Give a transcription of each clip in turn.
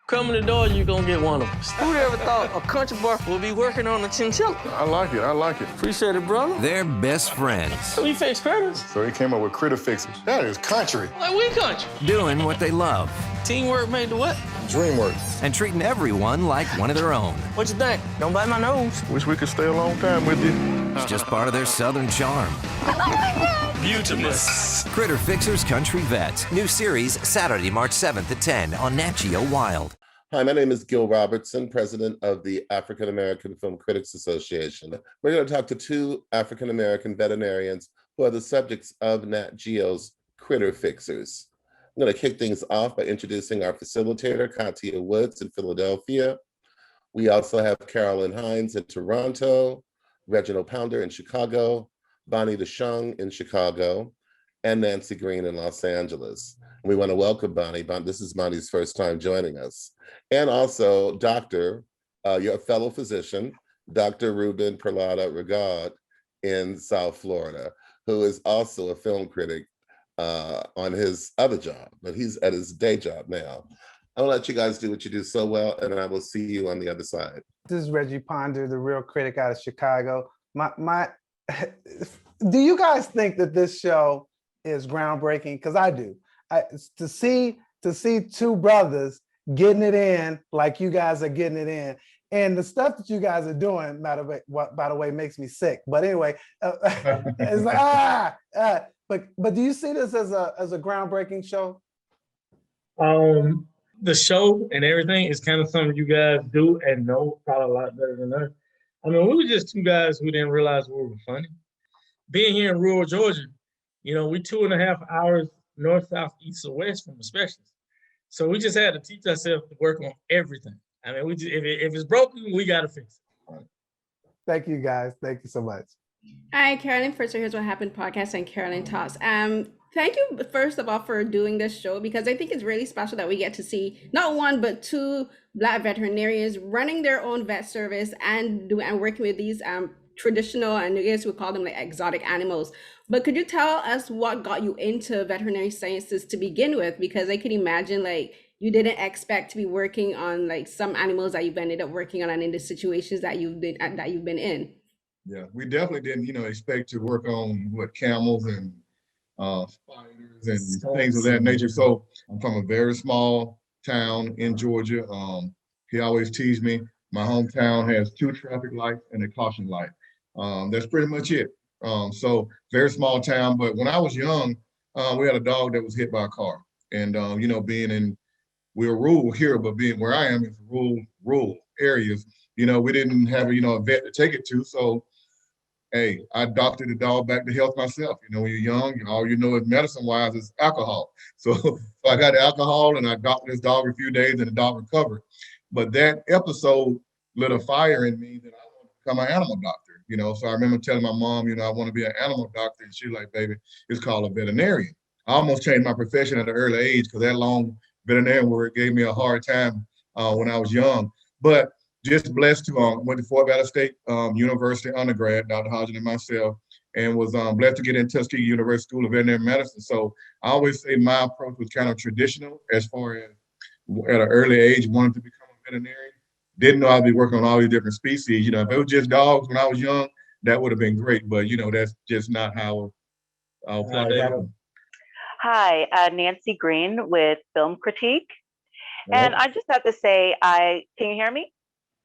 Come in the door, you're gonna get one of us. Who ever thought a country boy would be working on a chinchilla? I like it. Appreciate it, brother. They're best friends. So we fix critters. So he came up with critter fixing. That is country. Like we country. Doing what they love. Teamwork made the what? Dream work. And treating everyone like one of their own. What you think? Don't bite my nose. Wish we could stay a long time with you. It's just part of their southern charm. Beautifulness. Critter Fixers Country Vets. New series Saturday, March 7th at 10 on Nat Geo Wild. Hi, my name is Gil Robertson, president of the African American Film Critics Association. We're going to talk to two African American veterinarians who are the subjects of Nat Geo's Critter Fixers. I'm going to kick things off by introducing our facilitator, Katia Woods in Philadelphia. We also have Carolyn Hines in Toronto, Reginald Pounder in Chicago, Bonnie DeShung in Chicago, and Nancy Green in Los Angeles. We want to welcome Bonnie. This is Bonnie's first time joining us. And also Dr., your fellow physician, Dr. Ruben Perlada Regard in South Florida, who is also a film critic on his other job, but he's at his day job now. I'll let you guys do what you do so well, and I will see you on the other side. This is Reggie Ponder, the real critic out of Chicago. Do you guys think that this show is groundbreaking? Because I do. To see two brothers getting it in like you guys are getting it in, and the stuff that you guys are doing, by the way, makes me sick. But anyway, it's like but do you see this as a groundbreaking show? The show and everything is kind of something you guys do and know probably a lot better than us. I mean, we were just two guys who didn't realize we were funny. Being here in rural Georgia, we 2.5 hours north, south, east, or west from a specialist. So we just had to teach ourselves to work on everything. I mean, if it's broken, we got to fix it. Thank you, guys. Thank you so much. Hi, Carolyn. First, Here's What Happened podcast and Carolyn Talks. Thank you, first of all, for doing this show, because I think it's really special that we get to see not one, but two Black veterinarians running their own vet service and working with these traditional, and I guess we call them like exotic animals. But could you tell us what got you into veterinary sciences to begin with? Because I can imagine like you didn't expect to be working on like some animals that you've ended up working on and in the situations that you've been in. Yeah, we definitely didn't, expect to work on camels and spiders and things of that nature. So I'm from a very small town in Georgia. He always teased me. My hometown has 2 traffic lights and a caution light. That's pretty much it. So very small town, but when I was young, we had a dog that was hit by a car. And, we're rural here, but being where I am is rural areas, we didn't have, a vet to take it to. So, hey, I doctored the dog back to health myself. When you're young, all you know is medicine-wise is alcohol. So I got alcohol and I doctored this dog a few days and the dog recovered. But that episode lit a fire in me that I want to become an animal doctor. So I remember telling my mom, I want to be an animal doctor. And she's like, baby, it's called a veterinarian. I almost changed my profession at an early age because that long veterinarian work gave me a hard time when I was young. But just blessed to went to Fort Valley State University undergrad, Dr. Hodges and myself, and was blessed to get in Tuskegee University School of Veterinary Medicine. So I always say my approach was kind of traditional as far as at an early age wanted to become a veterinarian. Didn't know I'd be working on all these different species. If it was just dogs when I was young, that would have been great. But, that's just not how I'll apply that. Hi, Nancy Green with Film Critique. And I just have to say, can you hear me?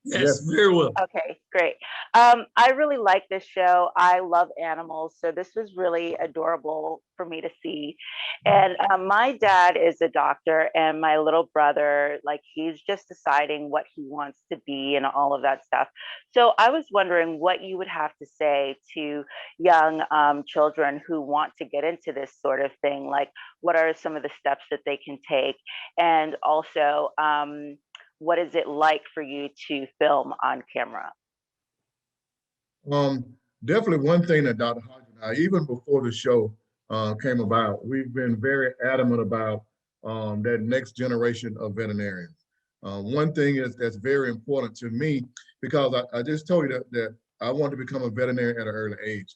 Yes, very well. Okay, great. I really like this show. I love animals, so this was really adorable for me to see. And my dad is a doctor, and my little brother, he's just deciding what he wants to be and all of that stuff. So I was wondering what you would have to say to young children who want to get into this sort of thing. Like, what are some of the steps that they can take? And also, what is it like for you to film on camera? Definitely one thing that Dr. Hodges and I, even before the show came about, we've been very adamant about that next generation of veterinarians. One thing that's very important to me, because I just told you that I wanted to become a veterinarian at an early age.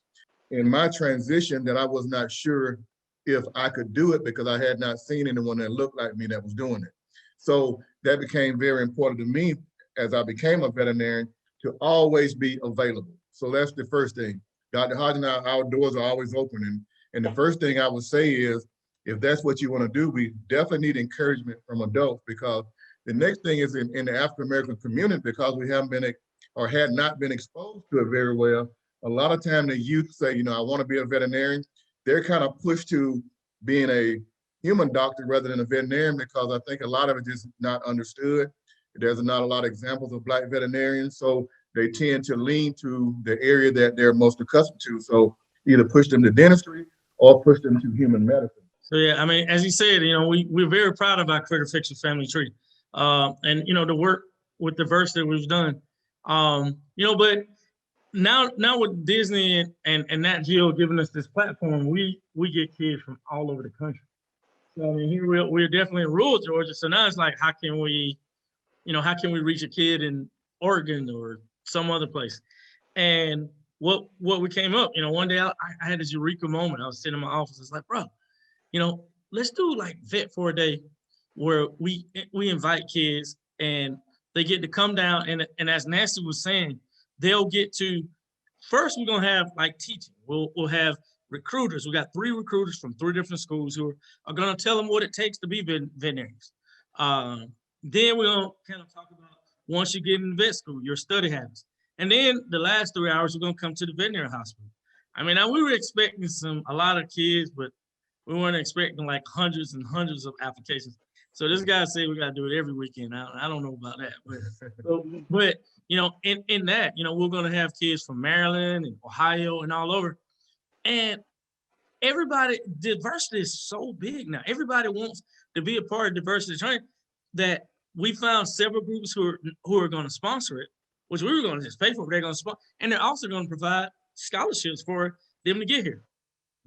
In my transition, that I was not sure if I could do it because I had not seen anyone that looked like me that was doing it. So that became very important to me as I became a veterinarian to always be available. So that's the first thing. Dr. Hodges and our doors are always open. And the first thing I would say is, if that's what you want to do, we definitely need encouragement from adults, because the next thing is in the African-American community, because we haven't been or had not been exposed to it very well. A lot of time the youth say, you know, I want to be a veterinarian. They're kind of pushed to being a human doctor rather than a veterinarian, because I think a lot of it is not understood. There's not a lot of examples of Black veterinarians, so they tend to lean to the area that they're most accustomed to. So either push them to dentistry or push them to human medicine. So yeah, I mean, as you said, you know, we're very proud of our critter fiction family tree, and you know, the work with diversity we've done. You know, but now with Disney and Nat Geo giving us this platform, we get kids from all over the country. So I mean, here we're definitely in rural Georgia. So now it's like, how can we reach a kid in Oregon or some other place? And what we came up, you know, one day I had this eureka moment. I was sitting in my office. It's like, bro, you know, let's do like Vet for a Day, where we invite kids and they get to come down, and as Nancy was saying, they'll get to, first we're gonna have like teaching. We'll have recruiters. We got 3 recruiters from 3 different schools who are gonna tell them what it takes to be veterinarians. Then we're gonna kind of talk about, once you get in vet school, your study habits. And then the last 3 hours, we're gonna come to the veterinary hospital. I mean, now we were expecting a lot of kids, but we weren't expecting like hundreds and hundreds of applications. So this guy said we got to do it every weekend. I don't know about that, but you know, in that, you know, we're going to have kids from Maryland and Ohio and all over. And everybody, diversity is so big now. Everybody wants to be a part of diversity training, that we found several groups who are going to sponsor it, which we were going to just pay for. They're going to sponsor, and they're also going to provide scholarships for them to get here.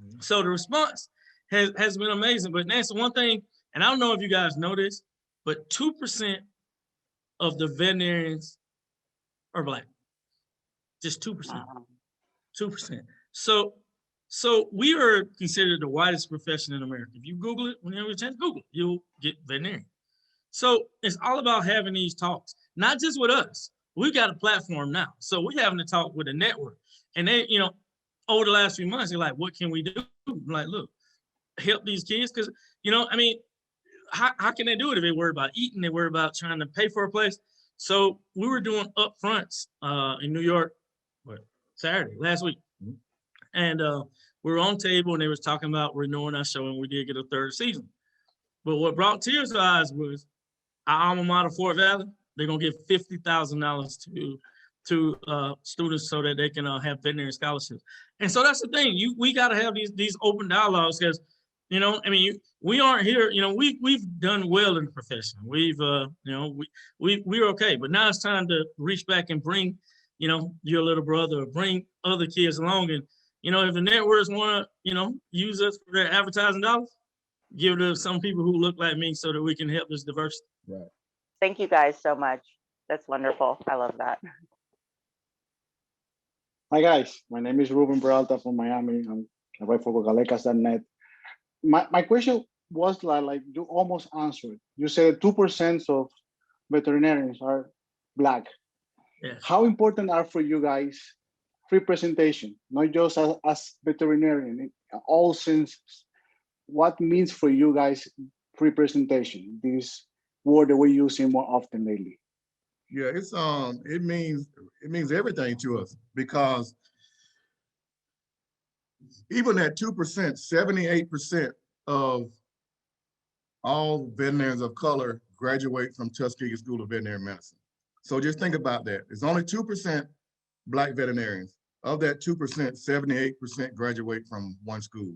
Mm-hmm. So the response has been amazing. But Nancy, one thing, and I don't know if you guys know this, but 2% of the veterinarians are Black. Just 2%. 2%. So we are considered the whitest profession in America. If you Google it, when you have a chance, Google it, you'll get veterinarian. So it's all about having these talks, not just with us. We've got a platform now. So we're having to talk with a network. And they, you know, over the last few months, they're like, what can we do? I'm like, look, help these kids, because, you know, I mean, how can they do it if they worry about eating, they worry about trying to pay for a place? So we were doing upfronts in New York, Saturday, last week. And we were on table and they was talking about renewing our show, and we did get a 3rd season. But what brought tears to our eyes was our alma mater, Fort Valley. They're gonna give $50,000 to students so that they can have veterinary scholarships. And so that's the thing. We got to have these open dialogues, because, you know, I mean, we aren't here. You know, we've done well in the profession. We've you know, we're okay. But now it's time to reach back and bring, you know, your little brother, or bring other kids along. And, you know, if the networks want to, you know, use us for their advertising dollars, give it to some people who look like me so that we can help this diversity. Right. Thank you guys so much. That's wonderful. I love that. Hi guys, my name is Ruben Peralta from Miami. I write for Galecas.net. My question was like you almost answered. You said 2% of veterinarians are Black. Yes. How important are for you guys representation, not just as veterinarian, in all senses? What means for you guys representation? This word that we're using more often lately. Yeah, it's it means everything to us, because even at 2%, 78% of all veterinarians of color graduate from Tuskegee School of Veterinary Medicine. So just think about that. It's only 2% Black veterinarians. Of that 2%, 78% graduate from one school.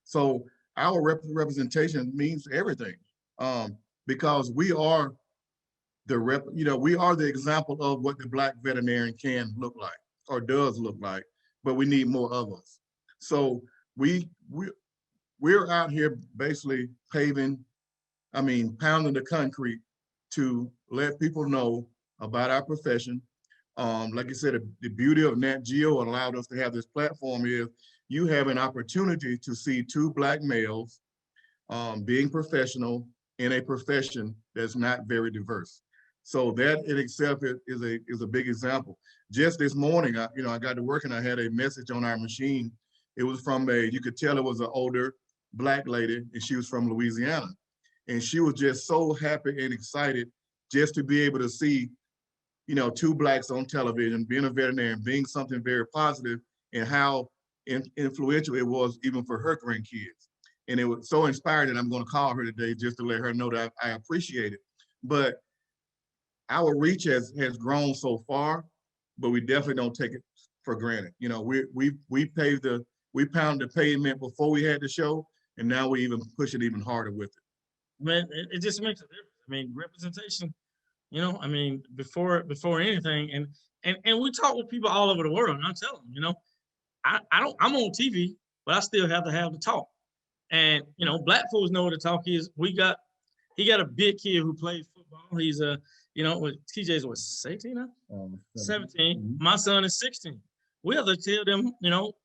So our representation means everything, because we are we are the example of what the Black veterinarian can look like, or does look like, but we need more of us. So we're out here basically pounding the concrete to let people know about our profession. Like I said, the beauty of Nat Geo allowed us to have this platform is you have an opportunity to see 2 Black males being professional, in a profession that's not very diverse. So that in itself is a big example. Just this morning, I got to work and I had a message on our machine. It was from you could tell it was an older Black lady, and she was from Louisiana. And she was just so happy and excited just to be able to see, two Blacks on television, being a veterinarian, being something very positive, and how influential it was even for her grandkids. And it was so inspiring that I'm going to call her today just to let her know that I appreciate it. But our reach has grown so far, but we definitely don't take it for granted. We pounded the pavement before we had the show, and now we even push it even harder with it. Man, it just makes a difference. I mean, representation, before anything, and we talk with people all over the world, and I'm telling them, I'm on TV, but I still have to have the talk. And Black folks know what the talk is. He got a big kid who plays football. He's TJ's what, 18 now? 17. Mm-hmm. My son is 16. We have to tell them,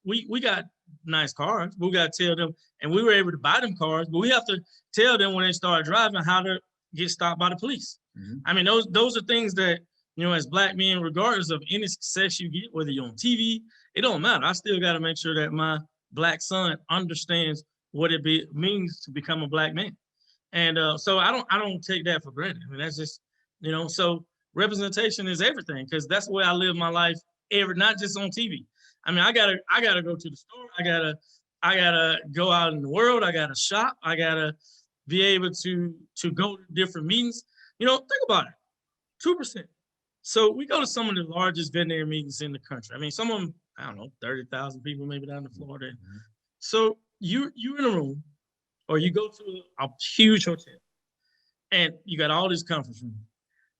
we got nice cars. We got to tell them, and we were able to buy them cars, but we have to tell them when they start driving how to get stopped by the police. Mm-hmm. I mean, those are things that, as Black men, regardless of any success you get, whether you're on TV, it don't matter. I still got to make sure that my Black son understands what it means to become a Black man. And so I don't take that for granted. I mean, that's just, so representation is everything, because that's the way I live my life not just on TV. I mean, I gotta go to the store. I gotta go out in the world. I gotta shop. I gotta be able to go to different meetings. Think about it, 2%. So we go to some of the largest veterinary meetings in the country. I mean, some of them, I don't know, 30,000 people maybe down in Florida. Mm-hmm. So you in a room, or you go to a huge hotel, and you got all this conference room.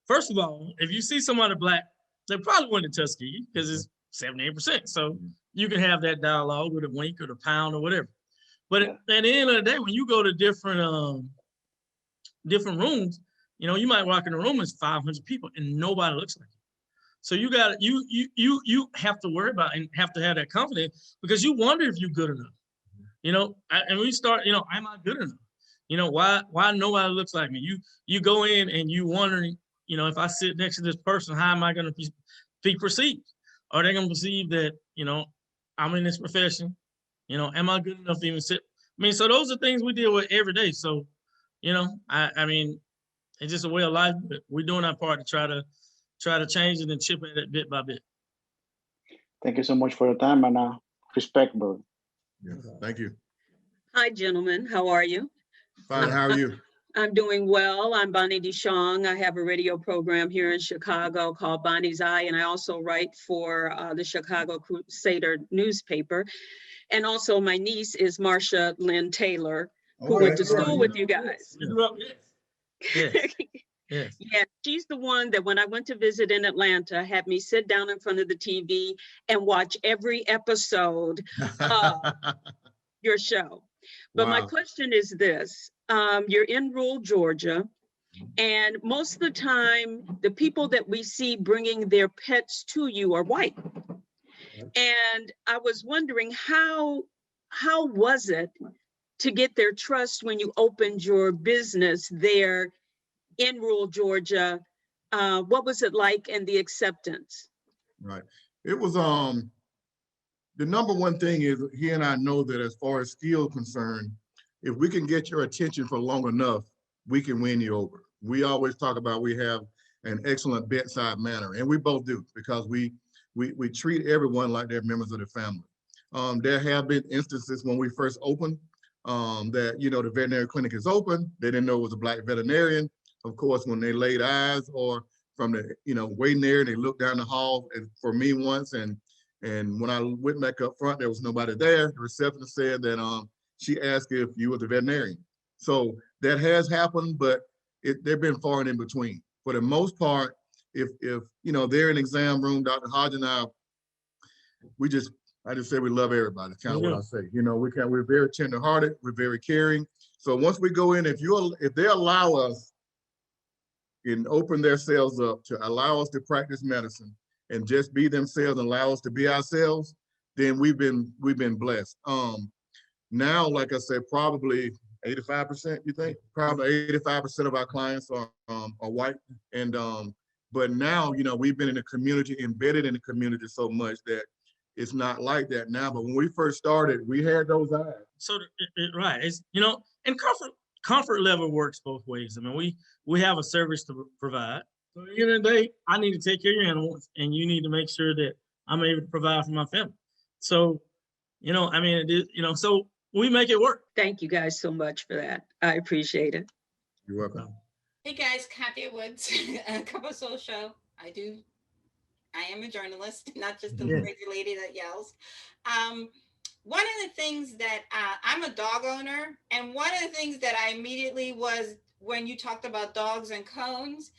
First of all, if you see somebody Black, they probably went to Tuskegee because it's 78%. So you can have that dialogue with a wink or the pound or whatever. But at the end of the day, when you go to different rooms, you might walk in a room, it's 500 people and nobody looks like you. So you have to worry about and have to have that confidence, because you wonder if you're good enough. And we start, am I good enough? Why nobody looks like me? You go in and you wondering, if I sit next to this person, how am I going to be perceived? Are they going to perceive that, I'm in this profession? Am I good enough to even sit? I mean, so those are things we deal with every day. So, I mean, it's just a way of life, but we're doing our part to try to change it and chip at it bit by bit. Thank you so much for your time, and respect, bro. Yes, thank you. Hi, gentlemen. How are you? Fine. How are you? I'm doing well. I'm Bonnie DeShong. I have a radio program here in Chicago called Bonnie's Eye, and I also write for the Chicago Crusader newspaper. And also my niece is Marsha Lynn Taylor, who went to school with you guys. Yes. Yeah, she's the one that when I went to visit in Atlanta, had me sit down in front of the TV and watch every episode of your show. But my question is this. You're in rural Georgia, and most of the time, the people that we see bringing their pets to you are white. And I was wondering, how was it to get their trust when you opened your business there in rural Georgia? What was it like, and the acceptance? Right. It was, the number one thing is, he and I know that as far as skill concerned, if we can get your attention for long enough, we can win you over. We always talk about we have an excellent bedside manner, and we both do, because we treat everyone like they're members of the family. There have been instances when we first opened that, the veterinary clinic is open. They didn't know it was a Black veterinarian. Of course, when they laid eyes, or from the, waiting there, they looked down the hall for me once, and when I went back up front, there was nobody there. The receptionist said that she asked if you were the veterinarian. So that has happened, but they've been far and in between. For the most part, if they're in exam room, Dr. Hodges and I just say we love everybody. That's kind of what I say. We're very tender-hearted, we're very caring. So once we go in, if they allow us and open themselves up to allow us to practice medicine and just be themselves and allow us to be ourselves, then we've been blessed. Now, like I said, probably 85%, you think? Probably 85% of our clients are white. And but now, you know, we've been in the community, embedded in the community so much that it's not like that now. But when we first started, we had those eyes. So right, it's, you know, and comfort level works both ways. I mean, we have a service to provide. So at the end of the day, I need to take care of your animals, and you need to make sure that I'm able to provide for my family. So, you know, I mean, you know, so we make it work. Thank you guys so much for that. I appreciate it. You're welcome. Hey guys, Kathy Woods, Couple Soul Show. I am a journalist, not just the crazy lady that yells. One of the things that I'm a dog owner, and one of the things that I immediately was when you talked about dogs and cones,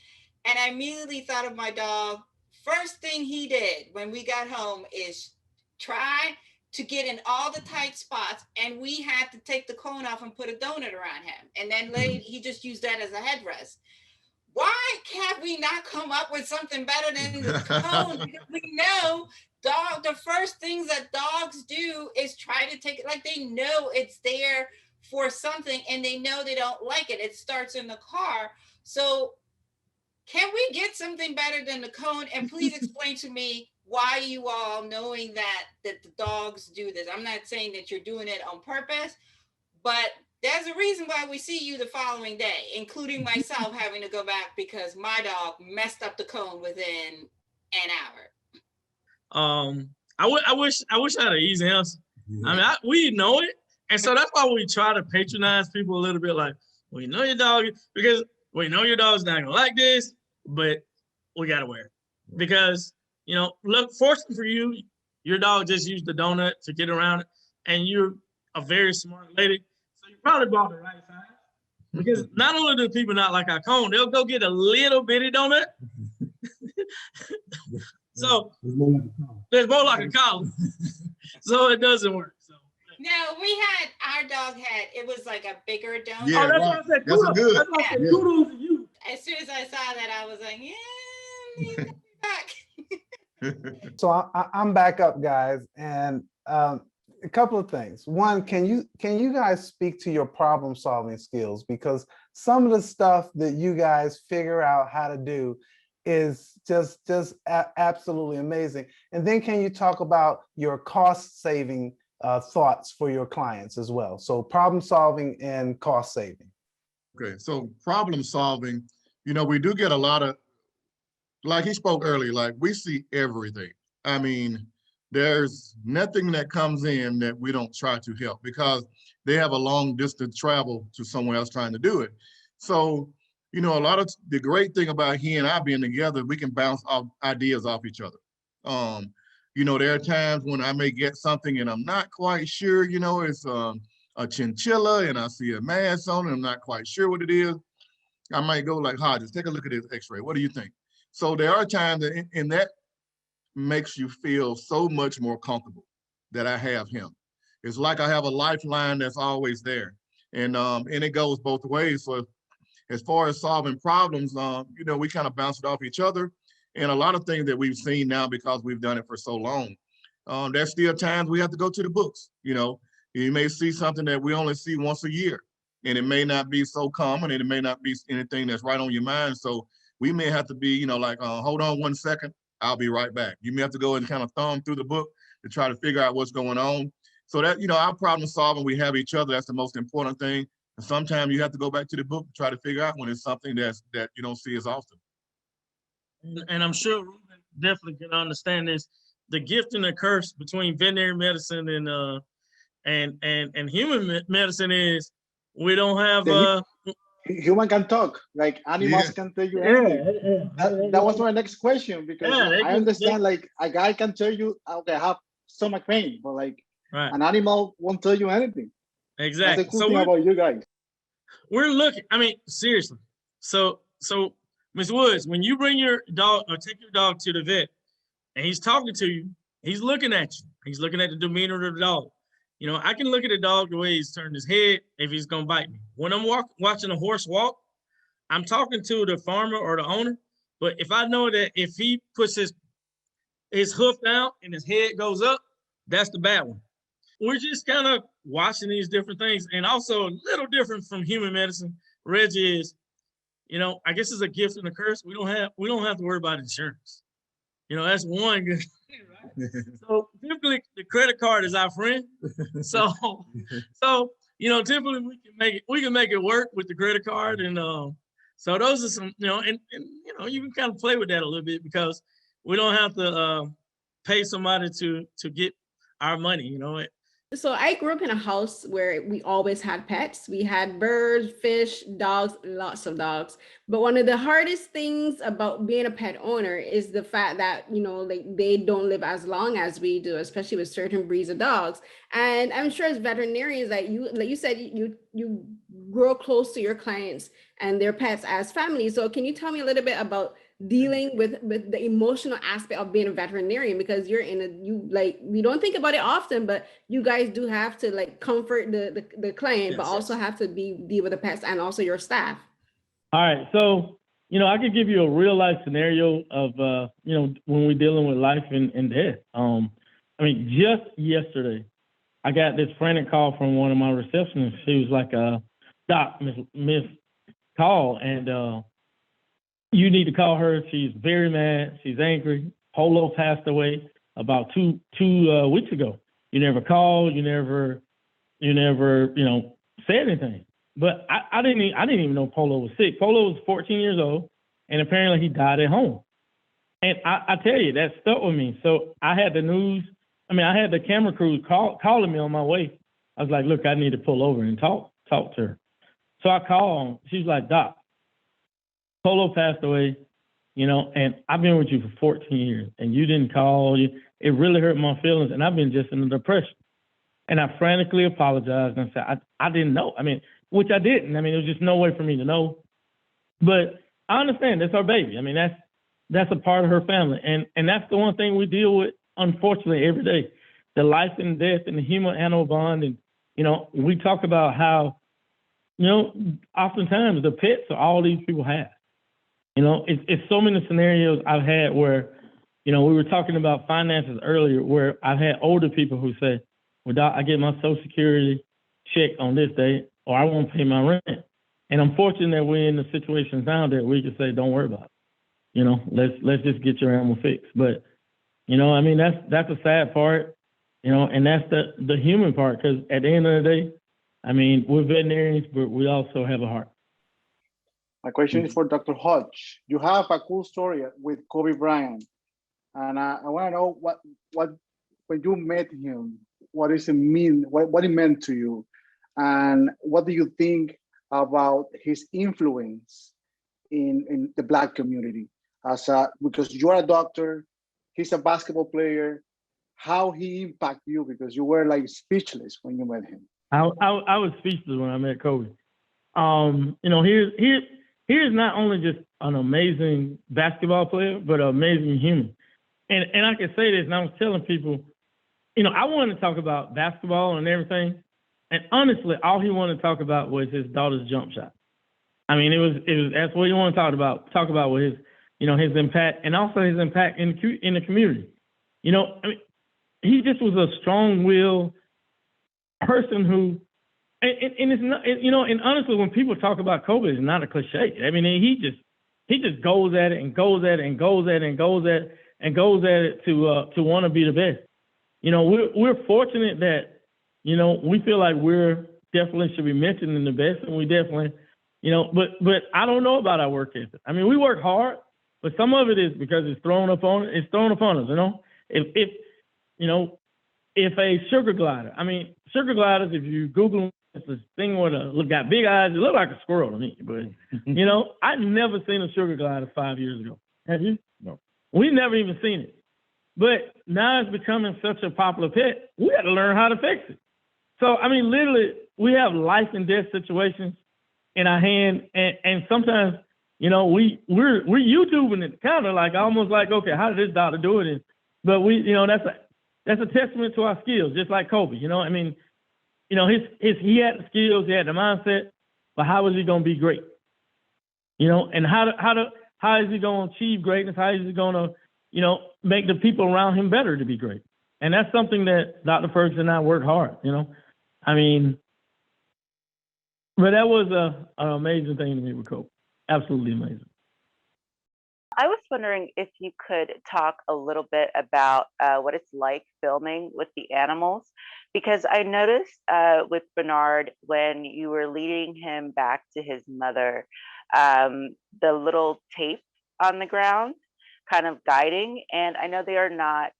and I immediately thought of my dog. First thing he did when we got home is try to get in all the tight spots, and we had to take the cone off and put a donut around him. And then he just used that as a headrest. Why can't we not come up with something better than the cone? Because we know the first things that dogs do is try to take it, like they know it's there for something and they know they don't like it. It starts in the car. So can we get something better than the cone? And please explain to me why you all, knowing that the dogs do this. I'm not saying that you're doing it on purpose, but there's a reason why we see you the following day, including myself having to go back because my dog messed up the cone within an hour. I wish I had an easy answer. I mean, we know it. And so that's why we try to patronize people a little bit, like, we know your dog, because we know your dog's not gonna like this, but we gotta wear it. Because, you know, look, fortunately for you, your dog just used the donut to get around it, and you're a very smart lady, so you probably bought the right size. Because not only do people not like our cone, they'll go get a little bitty donut. So there's more like a collar. So it doesn't work. So no, our dog had, it was like a bigger donut. Yeah, that's why I said kudos. good. That's why I said kudos to you. As soon as I saw that, I was like, yeah, back. So I'm back up, guys, and a couple of things. One, can you guys speak to your problem solving skills? Because some of the stuff that you guys figure out how to do is just absolutely amazing. And then can you talk about your cost saving thoughts for your clients as well? So problem solving and cost saving. Okay, so problem solving, you know, we do get a lot of, like he spoke earlier, like we see everything. I mean, there's nothing that comes in that we don't try to help because they have a long distance travel to somewhere else trying to do it. So, you know, a lot of the great thing about he and I being together, we can bounce off ideas off each other. You know, there are times when I may get something and I'm not quite sure, you know, it's a chinchilla and I see a mass on it, I'm not quite sure what it is. I might go like, Hodges, take a look at this x-ray. What do you think? So there are times that, and that makes you feel so much more comfortable that I have him. It's like I have a lifeline that's always there. And it goes both ways. So as far as solving problems, you know, we kind of bounce it off each other. And a lot of things that we've seen now because we've done it for so long, there's still times we have to go to the books. You know, you may see something that we only see once a year, and it may not be so common, and it may not be anything that's right on your mind. So we may have to be, you know, like, hold on 1 second, I'll be right back. You may have to go and kind of thumb through the book to try to figure out what's going on. So that, you know, our problem solving, we have each other. That's the most important thing. And sometimes you have to go back to the book to try to figure out when it's something that you don't see as often. And I'm sure Ruben definitely can understand this. The gift and the curse between veterinary medicine and human medicine is we don't have human can talk, like animals can tell you anything. That was my next question, because I understand like a guy can tell you, okay, I have stomach pain, but like an animal won't tell you anything. Exactly. That's the cool thing about you guys. We're looking, I mean, seriously. So Ms. Woods, when you bring your dog or take your dog to the vet and he's talking to you, he's looking at you. He's looking at the demeanor of the dog. You know, I can look at the dog the way he's turned his head if he's gonna bite me. When I'm watching a horse walk, I'm talking to the farmer or the owner, but if I know that if he puts his hoof down and his head goes up, that's the bad one. we're just kind of watching these different things. And also a little different from human medicine, Reggie, is, I guess it's a gift and a curse. We don't have to worry about insurance. That's one good thing, right? So typically the credit card is our friend. So typically we can make it work with the credit card. And so those are some, and you can kind of play with that a little bit, because we don't have to pay somebody to get our money, So I grew up in a house where we always had pets. We had birds, fish, dogs, lots of dogs. But one of the hardest things about being a pet owner is the fact that, they don't live as long as we do, especially with certain breeds of dogs. And I'm sure as veterinarians, like you said, you grow close to your clients and their pets as family. So can you tell me a little bit about dealing with the emotional aspect of being a veterinarian, because we don't think about it often, but you guys do have to comfort the client, yes, but also have to deal with the pets and also your staff. All right, so I could give you a real life scenario of when we're dealing with life and death. Just yesterday I got this frantic call from one of my receptionists. She was like, "Doc, Miss call, and you need to call her. She's very mad. She's angry. Polo passed away about two weeks ago. You never called. You never, said anything." But I didn't even know Polo was sick. Polo was 14 years old, and apparently he died at home. And I tell you, that stuck with me. So I had I had the camera crew calling me on my way. I was like, "Look, I need to pull over and talk to her." So I called. She's like, "Doc, Polo passed away, and I've been with you for 14 years, and you didn't call. It really hurt my feelings, and I've been just in a depression." And I frantically apologized and said, I didn't know. Which I didn't. There was just no way for me to know. But I understand, that's our baby. That's a part of her family. And that's the one thing we deal with, unfortunately, every day. The life and death and the human-animal bond. And, we talk about how, oftentimes the pets are all these people have. It's so many scenarios I've had where, we were talking about finances earlier, where I've had older people who say, "Well, Doc, I get my Social Security check on this day, or I won't pay my rent." And I'm fortunate that we're in the situations now that we can say, "Don't worry about it. Let's just get your animal fixed." But, that's a sad part, and that's the human part, because at the end of the day, we're veterinarians, but we also have a heart. My question is for Dr. Hodge. You have a cool story with Kobe Bryant, and I want to know what when you met him, what does it mean? What it meant to you, and what do you think about his influence in the Black community? Because you are a doctor, he's a basketball player. How he impacted you, because you were speechless when you met him. I was speechless when I met Kobe. Here's not only just an amazing basketball player, but an amazing human. And I can say this, and I was telling people, I wanted to talk about basketball and everything. And honestly, all he wanted to talk about was his daughter's jump shot. It was that's what he wanted to talk about with his, his impact, and also his impact in the community. He just was a strong-willed person who, and it's not, and honestly, when people talk about Kobe, it's not a cliche. He just goes at it and goes at it and goes at it and goes at it and goes at it to want to be the best. We're fortunate that, we feel like we're definitely should be mentioned in the best, and we definitely, but I don't know about our work ethic. We work hard, but some of it is because it's thrown upon us. If a sugar glider, sugar gliders, if you Google them, it's this thing with got big eyes. It look like a squirrel to me, but I'd never seen a sugar glider 5 years ago. Have you? No. We've never even seen it. But now it's becoming such a popular pet, we got to learn how to fix it. So, literally, we have life and death situations in our hand, and sometimes, we're YouTubing it, kind of almost like, okay, how did this doctor do it? But that's a testament to our skills, just like Kobe. He had the skills, he had the mindset, but how is he going to be great? And how is he going to achieve greatness? How is he going to, make the people around him better to be great? And that's something that Dr. Ferguson and I work hard, you know. I mean, but that was an amazing thing to me with Cope. Absolutely amazing. I was wondering if you could talk a little bit about what it's like filming with the animals, because I noticed with Bernard, when you were leading him back to his mother, the little tape on the ground kind of guiding. And I know they are not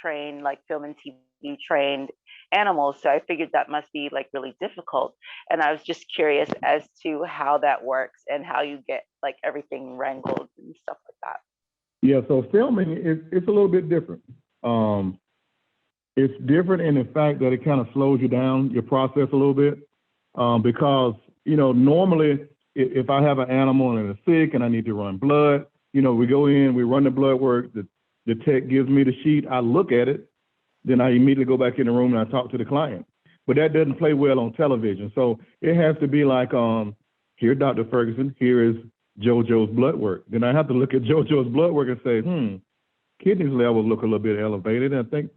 trained, like film and TV trained animals. So I figured that must be like really difficult. And I was just curious as to how that works and how you get like everything wrangled and stuff like that. Yeah, so filming it's a little bit different. It's different in the fact that it kind of slows you down your process a little bit, because you know normally if I have an animal and it's sick and I need to run blood, you know, we go in, we run the blood work, the tech gives me the sheet, I look at it, then I immediately go back in the room and I talk to the client. But that doesn't play well on television. So it has to be like, here, Dr. Ferguson, here is JoJo's blood work. Then I have to look at JoJo's blood work and say, kidneys levels look a little bit elevated. I think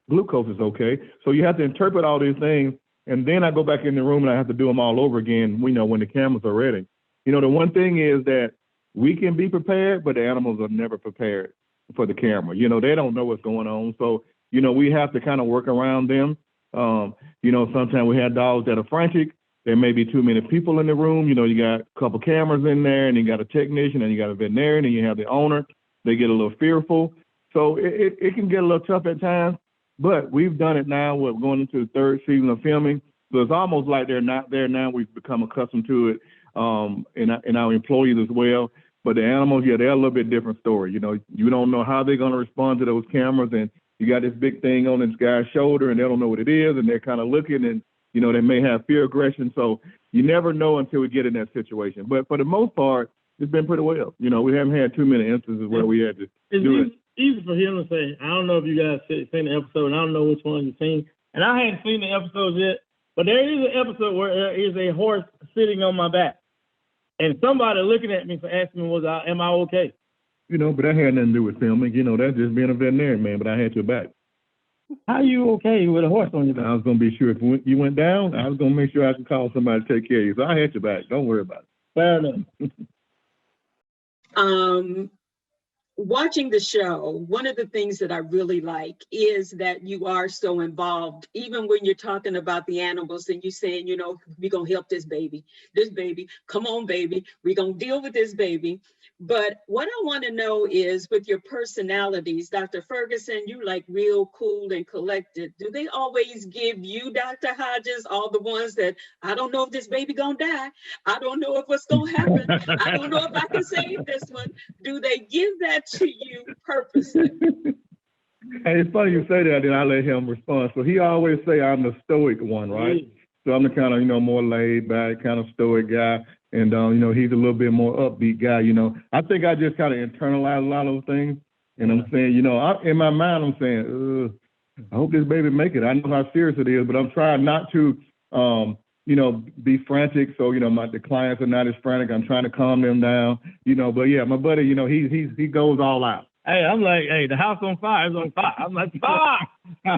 glucose is okay. So you have to interpret all these things. And then I go back in the room and I have to do them all over again, you know, when the cameras are ready. You know, the one thing is that we can be prepared, but the animals are never prepared for the camera. You know, they don't know what's going on. So, you know, we have to kind of work around them. You know, sometimes we have dogs that are frantic. There may be too many people in the room. You know, you got a couple cameras in there and you got a technician and you got a veterinarian and you have the owner. They get a little fearful. So it can get a little tough at times, but we've done it now. We're going into the third season of filming. So it's almost like they're not there now. We've become accustomed to it, and our employees as well. But the animals, yeah, they're a little bit different story. You know, you don't know how they're going to respond to those cameras, and you got this big thing on this guy's shoulder, and they don't know what it is, and they're kind of looking, and you know, they may have fear aggression. So you never know until we get in that situation. But for the most part, it's been pretty well. You know, we haven't had too many instances where we had to do it. It's easy for him to say, I don't know if you guys seen the episode, and I don't know which one you've seen. And I hadn't seen the episodes yet, but there is an episode where there is a horse sitting on my back. And somebody looking at me for asking me, am I okay? You know, but that had nothing to do with filming. You know, that's just being a veterinarian, man, but I had your back. How are you okay with a horse on your back? I was going to be sure if you went down, I was going to make sure I could call somebody to take care of you. So I had your back. Don't worry about it. Fair enough. Watching the show, one of the things that I really like is that you are so involved, even when you're talking about the animals and you're saying, you know, we're going to help this baby, come on, baby, we're going to deal with this baby. But what I want to know is with your personalities, Dr. Ferguson, you like real cool and collected. Do they always give you, Dr. Hodges, all the ones that, I don't know if this baby going to die. I don't know if what's going to happen. I don't know if I can save this one. Do they give that to you purposely? Hey, it's funny you say that, then I let him respond. So he always say I'm the stoic one, right? So I'm the kind of, you know, more laid back, kind of stoic guy. And, you know, he's a little bit more upbeat guy, you know. I think I just kind of internalize a lot of those things. And I'm saying, you know, in my mind, I'm saying, I hope this baby make it. I know how serious it is, but I'm trying not to, you know, be frantic. So, you know, the clients are not as frantic. I'm trying to calm them down, you know. But, yeah, my buddy, you know, he goes all out. Hey, I'm like, hey, the house on fire, it's on fire. I'm like, fire!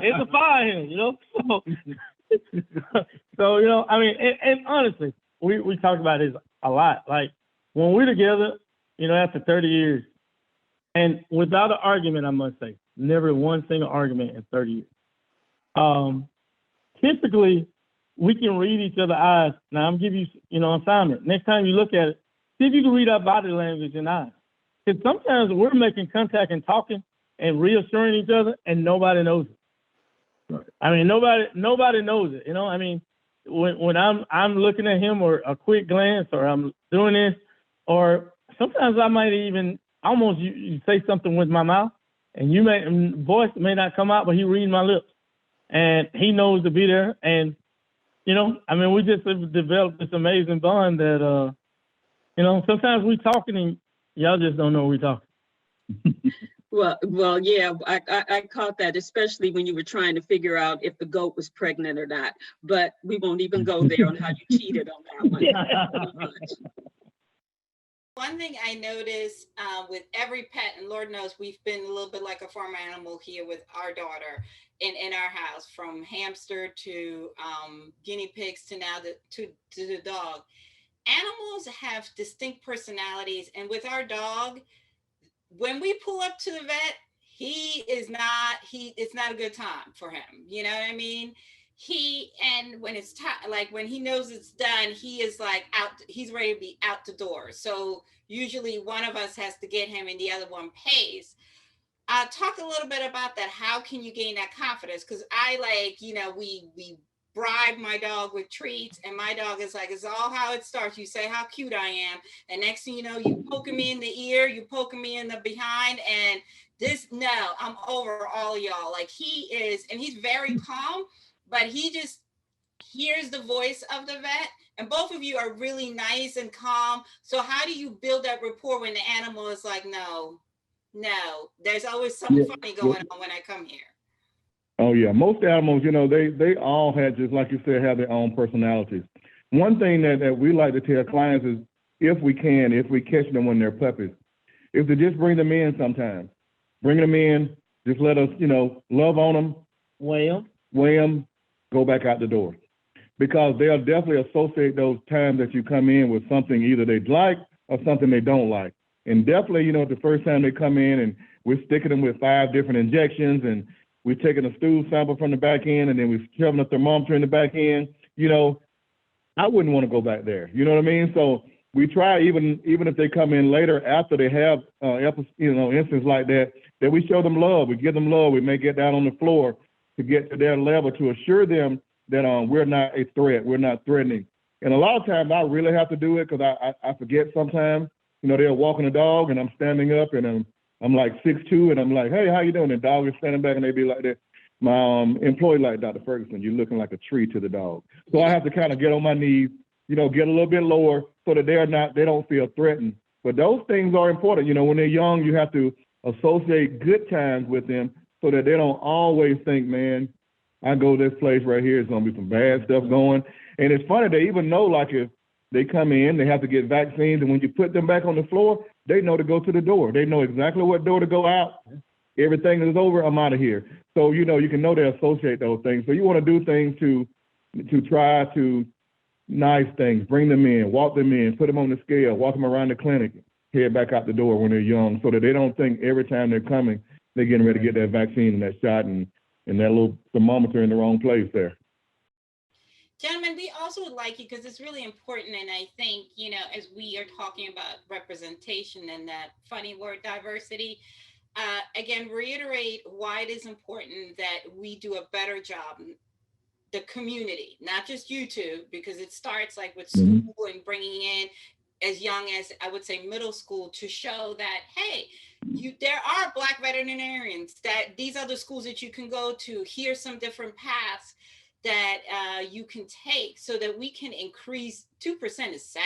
It's a fire here, you know? So, you know, I mean, and honestly, we talk about this a lot. Like, when we're together, you know, after 30 years, and without an argument, I must say, never one single argument in 30 years. Typically, we can read each other's eyes. Now, I'm giving you, you know, assignment. Next time you look at it, see if you can read our body language and eyes. Because sometimes we're making contact and talking and reassuring each other, and nobody knows it. Right. I mean, nobody knows it. You know, I mean, when I'm looking at him, or a quick glance, or I'm doing this, or sometimes I might even almost you say something with my mouth, and voice may not come out, but he reads my lips, and he knows to be there. And you know, I mean, we just have developed this amazing bond that you know, sometimes we talking and y'all just don't know we're talking. Well, yeah, I caught that, especially when you were trying to figure out if the goat was pregnant or not. But we won't even go there on how you cheated on that one. one thing I notice with every pet, and Lord knows we've been a little bit like a farm animal here with our daughter in our house, from hamster to guinea pigs to now to the dog. Animals have distinct personalities, and with our dog, when we pull up to the vet, it's not a good time for him. You know what I mean? And when it's time, like when he knows it's done, he is like out, he's ready to be out the door. So usually one of us has to get him and the other one pays. Talk a little bit about that. How can you gain that confidence? Because we bribe my dog with treats, and my dog is like, it's all how it starts. You say how cute I am, and next thing you know, you poking me in the ear, you poking me in the behind, and I'm over all y'all. Like he is, and he's very calm, but he just hears the voice of the vet, and both of you are really nice and calm. So how do you build that rapport when the animal is like, no, there's always something funny going on when I come here? Oh yeah, most animals, they all have, just like you said, have their own personalities. One thing that we like to tell clients is, if we catch them when they're puppies, is to just bring them in sometimes. Bring them in, just let us, love on them, weigh them, go back out the door. Because they'll definitely associate those times that you come in with something either they like or something they don't like. And definitely, the first time they come in and we're sticking them with 5 different injections, and we're taking a stool sample from the back end, and then we're shoving a thermometer in the back end, I wouldn't want to go back there. You know what I mean? So we try, even if they come in later after they have, instances like that we show them love. We give them love. We may get down on the floor to get to their level, to assure them that we're not a threat. We're not threatening. And a lot of times I really have to do it because I forget sometimes. They're walking a dog and I'm standing up and I'm like 6'2", and I'm like, hey, how you doing? The dog is standing back and they be like that. My employee like, Dr. Ferguson, you're looking like a tree to the dog. So I have to kind of get on my knees, get a little bit lower so that they don't feel threatened. But those things are important. When they're young, you have to associate good times with them so that they don't always think, man, I go this place right here, it's going to be some bad stuff going. And it's funny, they even know, like, if they come in, they have to get vaccines, and when you put them back on the floor, they know to go to the door. They know exactly what door to go out. Everything is over, I'm out of here. So, you can know they associate those things. So you want to do things to try to nice things, bring them in, walk them in, put them on the scale, walk them around the clinic, head back out the door when they're young, so that they don't think every time they're coming, they're getting ready to get that vaccine and that shot and that little thermometer in the wrong place there. Gentlemen, we also would like you, because it's really important, and I think, as we are talking about representation and that funny word diversity, again, reiterate why it is important that we do a better job, the community, not just you two, because it starts like with school and bringing in as young as, I would say, middle school, to show that, hey, there are Black veterinarians, that these are the schools that you can go to. Here's some different paths that you can take so that we can increase. 2% is sad,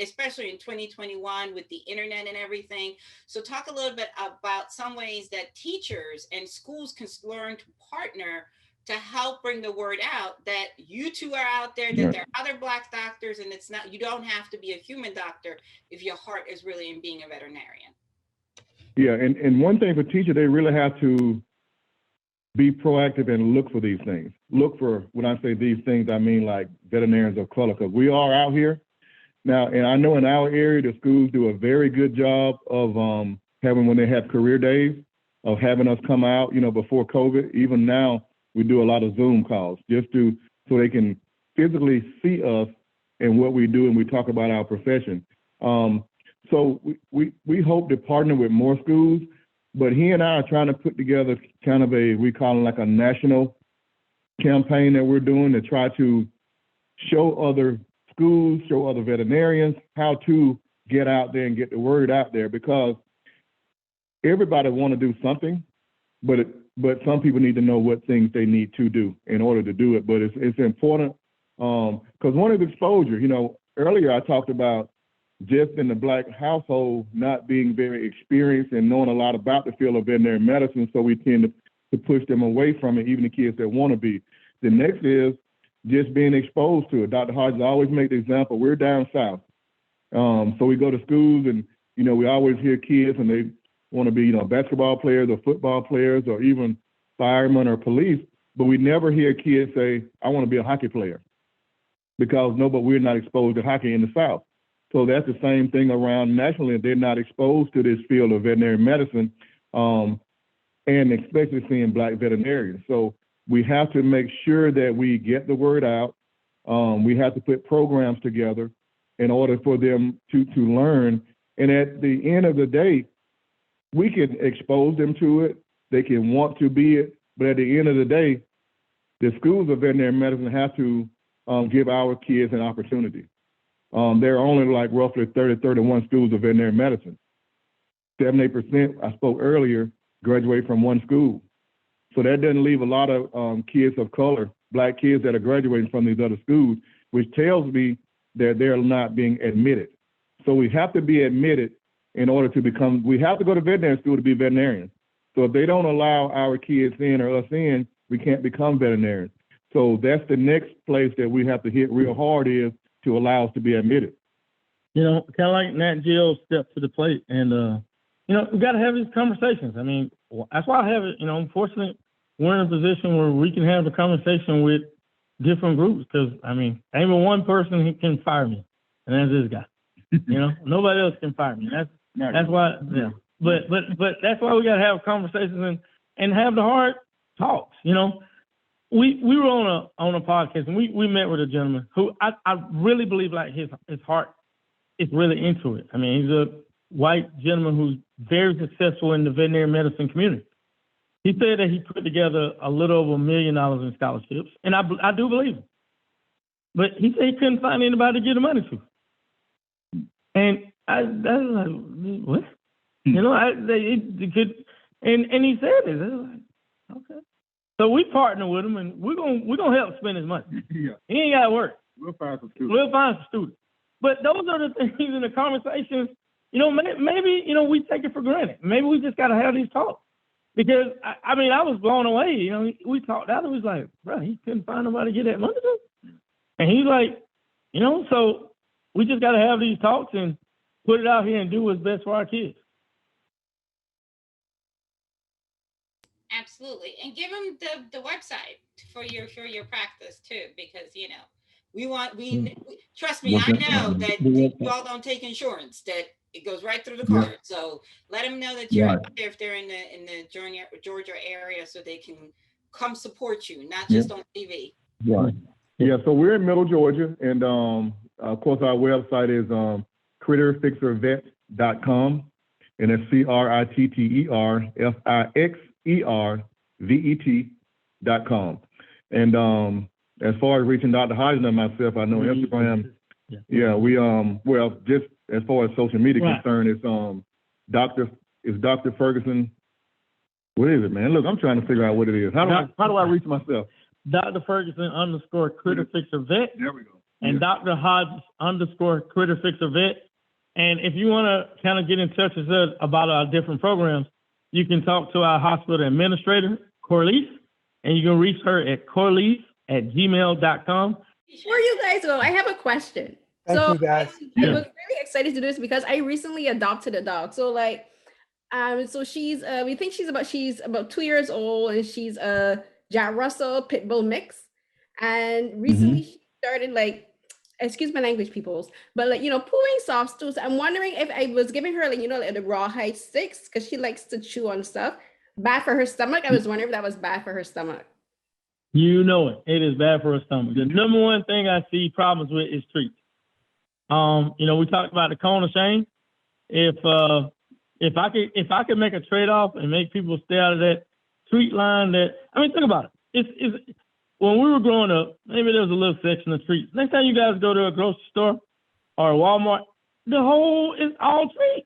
especially in 2021 with the internet and everything. So talk a little bit about some ways that teachers and schools can learn to partner to help bring the word out that you two are out there, that there are other Black doctors, and you don't have to be a human doctor if your heart is really in being a veterinarian. Yeah, and one thing for teachers, they really have to be proactive and look for these things. Look for, when I say these things, I mean like veterinarians of color, because we are out here now. And I know in our area, the schools do a very good job of having, when they have career days, of having us come out, before COVID. Even now, we do a lot of Zoom calls so they can physically see us and what we do, and we talk about our profession. So we hope to partner with more schools. But he and I are trying to put together kind of we call it like a national campaign that we're doing to try to show other schools, show other veterinarians how to get out there and get the word out there, because everybody want to do something, but some people need to know what things they need to do in order to do it. But it's important because one is exposure. Earlier I talked about just in the Black household not being very experienced and knowing a lot about the field of veterinary medicine, so we tend to push them away from it, even the kids that want to be. The next is just being exposed to it. Dr. Hodges always make the example, we're down south. So we go to schools and, we always hear kids and they want to be, basketball players or football players or even firemen or police, but we never hear kids say, I want to be a hockey player because but we're not exposed to hockey in the South. So that's the same thing around nationally. They're not exposed to this field of veterinary medicine, and especially seeing Black veterinarians. So we have to make sure that we get the word out. We have to put programs together in order for them to learn. And at the end of the day, we can expose them to it. They can want to be it. But at the end of the day, the schools of veterinary medicine have to give our kids an opportunity. There are only like roughly 31 schools of veterinary medicine. 78%, I spoke earlier, graduate from one school. So that doesn't leave a lot of kids of color, Black kids that are graduating from these other schools, which tells me that they're not being admitted. So we have to be admitted in order to we have to go to veterinary school to be veterinarians. So if they don't allow our kids in or us in, we can't become veterinarians. So that's the next place that we have to hit real hard is to allow us to be admitted. Kind of like Nat Geo stepped to the plate and, we got to have these conversations. I mean, that's why I have it, unfortunately, we're in a position where we can have a conversation with different groups because, ain't but one person who can fire me, and that's this guy. Nobody else can fire me. That's why, yeah. But that's why we got to have conversations and have the hard talks. We were on a podcast and we met with a gentleman who I really believe like his heart is really into it. He's a white gentleman who's very successful in the veterinary medicine community. He said that he put together a little over $1 million in scholarships, and I do believe him. But he said he couldn't find anybody to give the money to. And I was like, what? And he said this. I was like, okay. So we partner with him, and we're gonna help spend his money. Yeah. He ain't got to work. We'll find some students. But those are the things in the conversations. Maybe we take it for granted. Maybe we just got to have these talks. Because I was blown away. We talked out. It was like, bro, he couldn't find nobody to get that money to. And he's like, so we just got to have these talks and put it out here and do what's best for our kids. Absolutely, and give them the website for your practice too, because trust me, I know that you all don't take insurance, that it goes right through the card. So let them know that you're out there if they're in the Georgia area, so they can come support you, not just on TV. Right. Yeah. So we're in Middle Georgia, and of course our website is critterfixervet.com, and it's critterfixervet.com. And as far as reaching Dr. Hodges and myself, I know Instagram. We just as far as social media concerned, it's Dr. Ferguson. What is it, man? Look, I'm trying to figure out what it is. How do I reach myself? Dr. Ferguson _ Critter Fixer Vet. There we go. And Dr. Hodges _ Critter Fixer Vet. And if you want to kind of get in touch with us about our different programs, you can talk to our hospital administrator, Corliss, and you can reach her at corliss@gmail.com. Before you guys go, I have a question. Thank you guys. I was really excited to do this because I recently adopted a dog. So so she's we think she's about 2 years old, and she's a Jack Russell pit bull mix. And recently she started excuse my language, peoples, but pooing soft stools. I'm wondering if I was giving her the rawhide sticks, because she likes to chew on stuff, bad for her stomach. I was wondering if that was bad for her stomach. It is bad for her stomach. The number one thing I see problems with is treats. We talked about the cone of shame. If I could make a trade-off and make people stay out of that treat line, think about it. It's when we were growing up, maybe there was a little section of treats. Next time you guys go to a grocery store or a Walmart, it's all treats.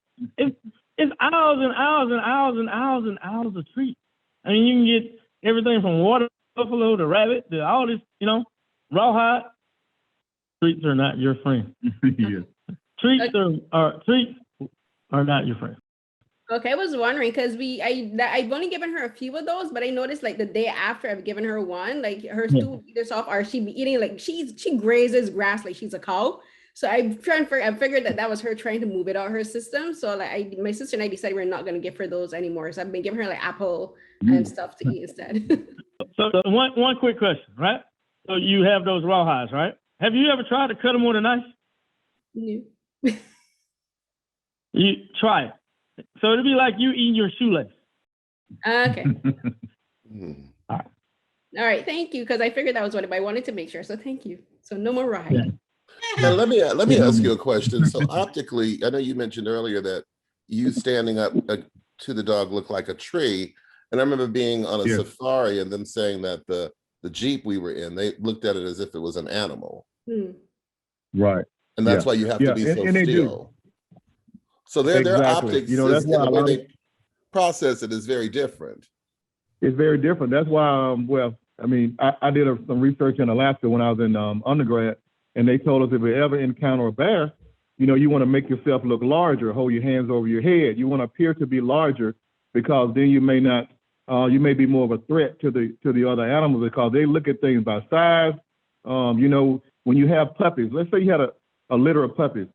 It's aisles and aisles and aisles and aisles and aisles of treats. You can get everything from water buffalo to rabbit to all this, rawhide. Treats are not your friend. Treats are not your friend. Okay, I was wondering because I've only given her a few of those, but I noticed the day after I've given her one, her stool either off or she be eating she grazes grass like she's a cow. So I figured that was her trying to move it out her system. So like my sister and I decided we're not going to give her those anymore. So I've been giving her like apple and stuff to eat instead. So one quick question, right? So you have those rawhides, right? Have you ever tried to cut them with a knife? No. You try it. So it'll be like you eating your shoelace. Okay. All right. All right. Thank you. Because I figured that was what I wanted to make sure. So thank you. So no more ride. Yeah. And let me ask you a question. So optically, I know you mentioned earlier that you standing up to the dog looked like a tree. And I remember being on a safari and them saying that the Jeep we were in, they looked at it as if it was an animal. Right. And that's why you have to be so still. So their optics, you know, that's why the way they process it is very different. It's very different. That's why, well, I mean, I did some research in Alaska when I was in undergrad, and they told us if we ever encounter a bear, you know, you want to make yourself look larger, hold your hands over your head. You want to appear to be larger because then you may not, you may be more of a threat to the other animals because they look at things by size. You know, when you have puppies, let's say you had a litter of puppies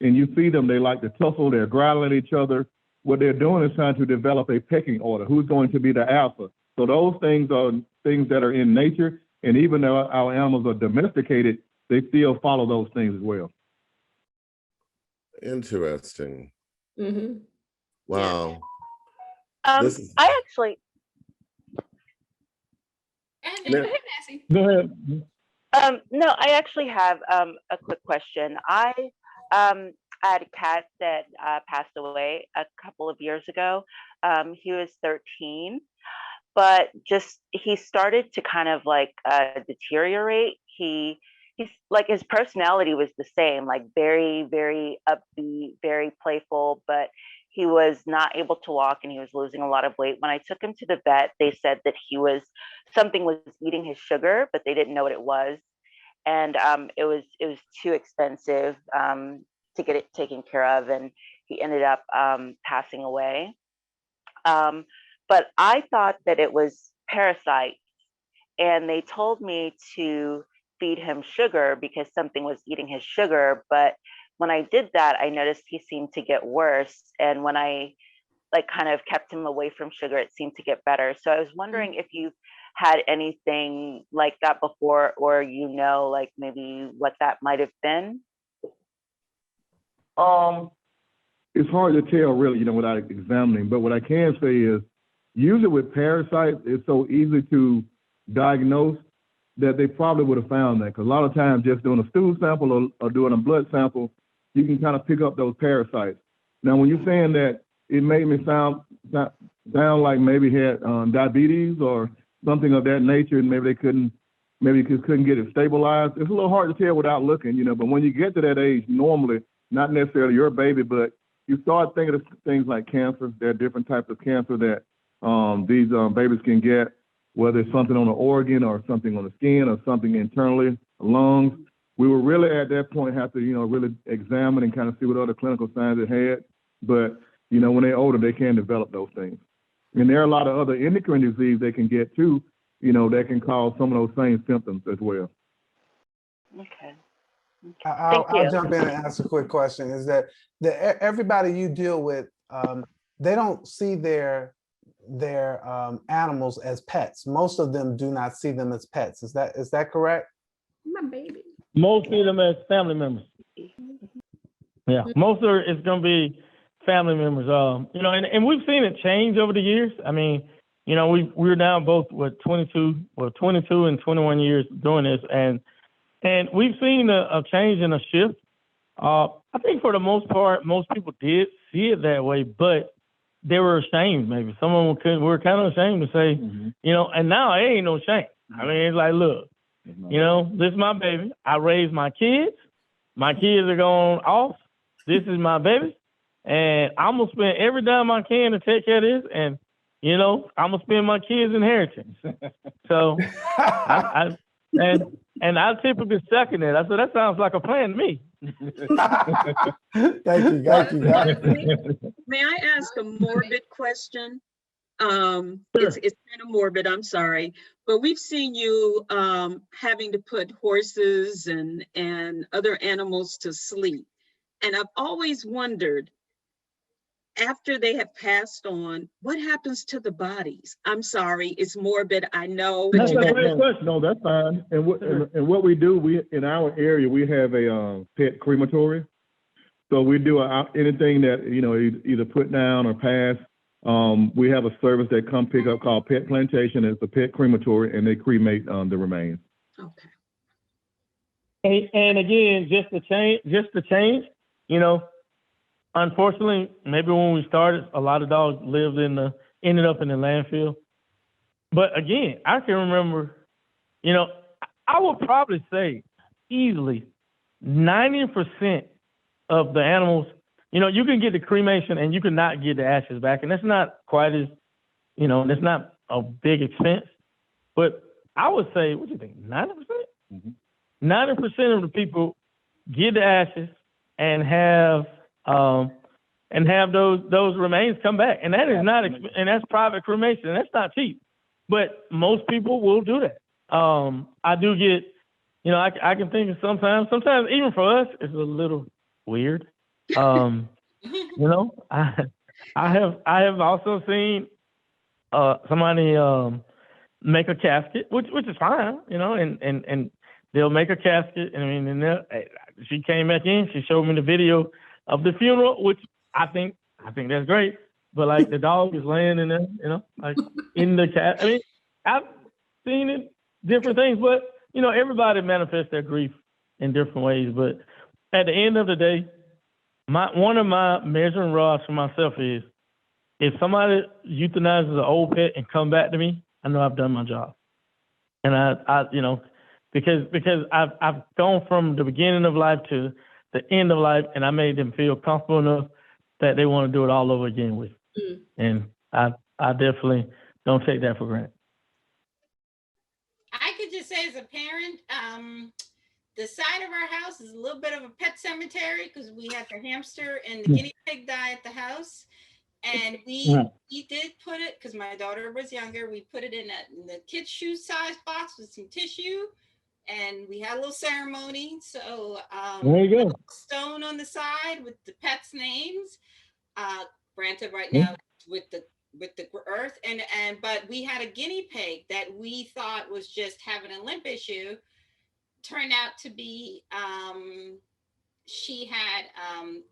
and you see them, they like to tussle, they're growling at each other. What they're doing is trying to develop a pecking order. Who's going to be the alpha? So those things are things that are in nature. And even though our animals are domesticated, they still follow those things as well. Interesting. Mm-hmm. Wow. I actually. Go ahead, Nancy. Go ahead. No, I actually have a quick question. I had a cat that passed away a couple of years ago. He was 13, but he started to kind of like deteriorate. He's like, his personality was the same, like very, very upbeat, very playful, but he was not able to walk and he was losing a lot of weight. When I took him to the vet, they said that something was eating his sugar, but they didn't know what it was. And it was too expensive to get it taken care of, and he ended up passing away. But I thought that it was parasites, and they told me to feed him sugar because something was eating his sugar. But when I did that, I noticed he seemed to get worse. And when I like kind of kept him away from sugar, it seemed to get better. So I was wondering if you've had anything like that before, or you know, like maybe what that might have been. It's hard to tell really, you know, without examining, but what I can say is usually with parasites, it's so easy to diagnose that they probably would have found that, because a lot of times just doing a stool sample or doing a blood sample, you can kind of pick up those parasites. Now, when you're saying that, it made me sound like maybe he had diabetes or something of that nature, and maybe couldn't get it stabilized. It's a little hard to tell without looking, you know, but when you get to that age, normally, not necessarily your baby, but you start thinking of things like cancer. There are different types of cancer that these babies can get, whether it's something on the organ or something on the skin or something internally, lungs. We will really at that point have to, you know, really examine and kind of see what other clinical signs it had. But, you know, when they're older, they can develop those things. And there are a lot of other endocrine disease they can get too, you know, that can cause some of those same symptoms as well. Okay. I'll jump in and ask a quick question. Is that everybody you deal with, they don't see their animals as pets. Most of them do not see them as pets. Is that correct? My baby. Most see them as family members. Yeah, most of it's going to be family members. You know, and we've seen it change over the years. I mean, you know, we're now both 22 and 21 years doing this, and we've seen a change and a shift. I think for the most part, most people did see it that way, but they were ashamed. Maybe some of them were kind of ashamed to say, you know. And now it ain't no shame. I mean, it's like, look, you know, this is my baby. I raised my kids. My kids are going off. This is my baby, and I'm gonna spend every dime I can to take care of this. And you know, I'm gonna spend my kids' inheritance. So, I typically second it. I said that sounds like a plan to me. Thank you. May I ask a morbid question? It's kind of morbid, I'm sorry, but we've seen you having to put horses and other animals to sleep. And I've always wondered, after they have passed on, what happens to the bodies? I'm sorry, it's morbid, I know. That's a great question. No, that's fine. And what we do, in our area, we have a pet crematory. So we do anything that, either put down or pass. We have a service that come pick up called Pet Plantation. It's a pet crematory, and they cremate the remains. Okay. And again, just to change, unfortunately, maybe when we started, a lot of dogs ended up in the landfill. But again, I can remember, I would probably say easily 90% of the animals, you can get the cremation and you can not get the ashes back. And that's not quite as, that's not a big expense. But I would say, what do you think, 90%? Mm-hmm. 90% of the people get the ashes and have those remains come back. And that is not, and that's private cremation. And that's not cheap. But most people will do that. I do get, I can think of sometimes even for us, it's a little weird. I have also seen somebody make a casket, which is fine, and they'll make a casket. And she came back in, she showed me the video of the funeral, which I think that's great. But like the dog is laying in there, like in the cat. I've seen it, different things, but everybody manifests their grief in different ways. But at the end of the day, one of my measuring rods for myself is, if somebody euthanizes an old pet and come back to me, I know I've done my job. And I because I've gone from the beginning of life to the end of life, and I made them feel comfortable enough that they want to do it all over again with. Mm. And I definitely don't take that for granted. I could just say, as a parent, the side of our house is a little bit of a pet cemetery, because we had the hamster and the guinea pig die at the house. And we did put it, because my daughter was younger, we put it in the kid's shoe size box with some tissue, and we had a little ceremony. So there you go. Stone on the side with the pets' names. Granted, right now with the earth, but we had a guinea pig that we thought was just having a limp issue. Turned out to be she had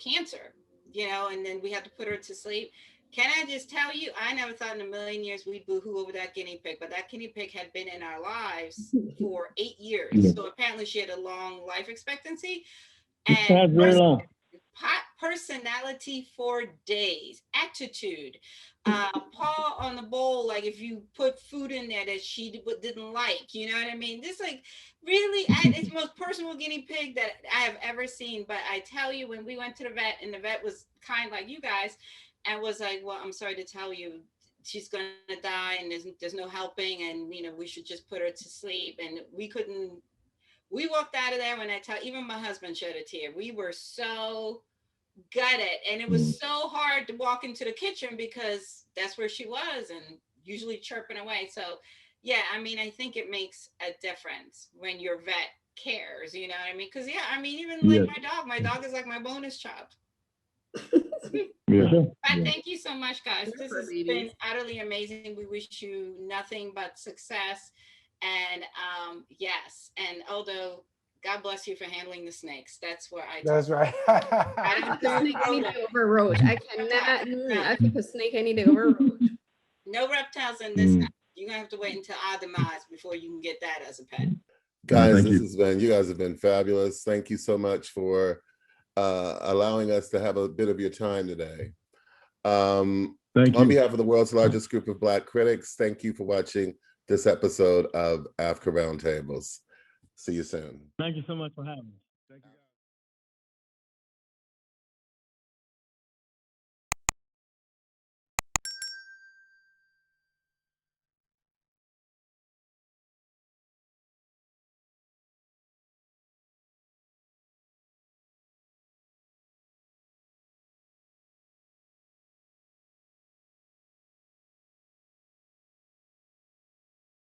cancer, and then we had to put her to sleep. Can I just tell you, I never thought in a million years we'd boo-hoo over that guinea pig, but that guinea pig had been in our lives for 8 years. Yeah. So apparently she had a long life expectancy. And very long. Personality for days, attitude, paw on the bowl, like if you put food in there that she didn't like, you know what I mean? This really, it's the most personal guinea pig that I have ever seen. But I tell you, when we went to the vet, and the vet was kind like you guys, and was like, well, I'm sorry to tell you, she's gonna die, and there's no helping, and we should just put her to sleep. And we walked out of there, and even my husband shed a tear. We were so gutted, and it was so hard to walk into the kitchen because that's where she was, and usually chirping away. So yeah, I think it makes a difference when your vet cares, you know what I mean? Because even like my dog is like my bonus child. But thank you so much, guys. This has been utterly amazing. We wish you nothing but success. And yes, and although God bless you for handling the snakes. That's where I. That's right. I don't the snake any day over a roach. I cannot. I keep a snake any day over a roach. No reptiles in this house. You're gonna have to wait until our demise before you can get that as a pet. Guys, you guys have been fabulous. Thank you so much for allowing us to have a bit of your time today. Thank you. On behalf of the world's largest group of Black critics, thank you for watching this episode of AAFCA Roundtables. See you soon. Thank you so much for having me.